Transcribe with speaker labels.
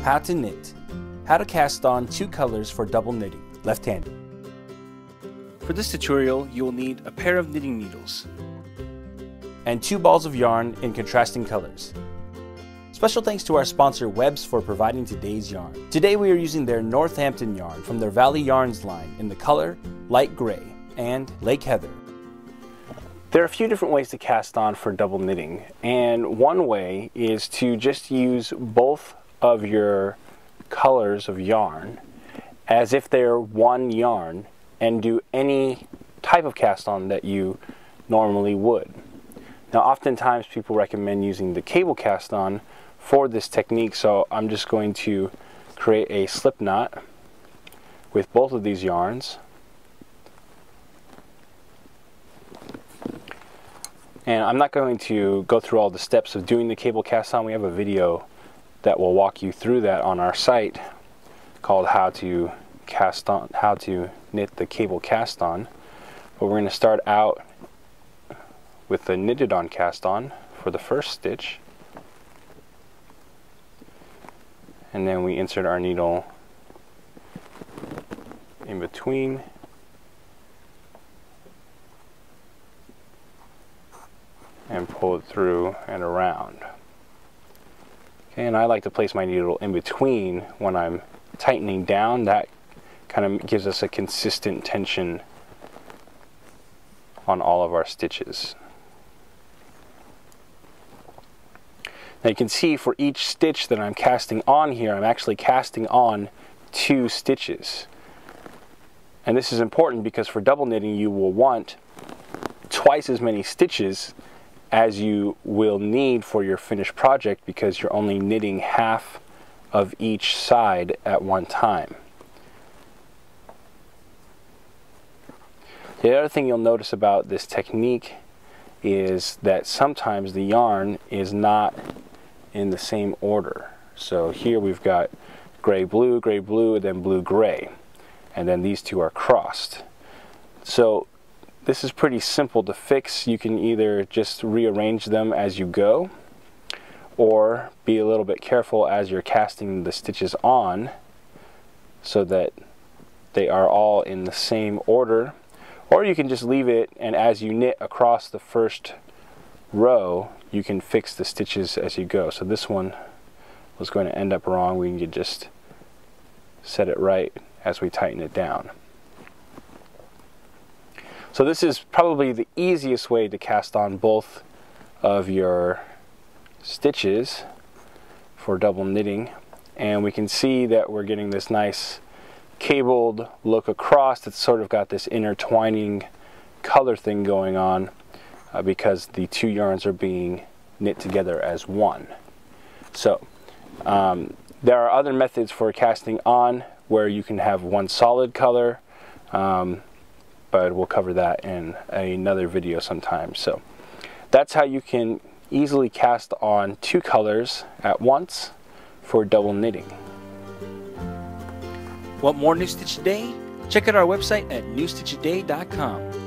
Speaker 1: How to knit. How to cast on 2 colors for double knitting, left-handed. For this tutorial, you will need a pair of knitting needles and 2 balls of yarn in contrasting colors. Special thanks to our sponsor Webb's for providing today's yarn. Today we are using their Northampton yarn from their Valley Yarns line in the color Light Gray and Lake Heather. There are a few different ways to cast on for double knitting, and one way is to just use both of your colors of yarn as if they're one yarn and do any type of cast on that you normally would. Now oftentimes people recommend using the cable cast on for this technique, so I'm just going to create a slip knot with both of these yarns. And I'm not going to go through all the steps of doing the cable cast on. We have a video that will walk you through that on our site called how to knit the cable cast on. But we're going to start out with the knitted on cast on for the first stitch. And then we insert our needle in between. And pull it through and around. Okay, and I like to place my needle in between when I'm tightening down. That kind of gives us a consistent tension on all of our stitches. Now you can see for each stitch that I'm casting on here, I'm actually casting on 2 stitches. And this is important because for double knitting you will want twice as many stitches as you will need for your finished project, because you're only knitting half of each side at one time. The other thing you'll notice about this technique is that sometimes the yarn is not in the same order. So here we've got gray blue, then blue gray, and then these 2 are crossed. So this is pretty simple to fix. You can either just rearrange them as you go, or be a little bit careful as you're casting the stitches on so that they are all in the same order. Or you can just leave it, and as you knit across the first row, you can fix the stitches as you go. So this one was going to end up wrong. We can just set it right as we tighten it down. So this is probably the easiest way to cast on both of your stitches for double knitting. And we can see that we're getting this nice cabled look across. It's sort of got this intertwining color thing going on because the 2 yarns are being knit together as one. So there are other methods for casting on where you can have one solid color, but we'll cover that in another video sometime. So that's how you can easily cast on 2 colors at once for double knitting. Want more New Stitch a Day? Check out our website at newstitchaday.com.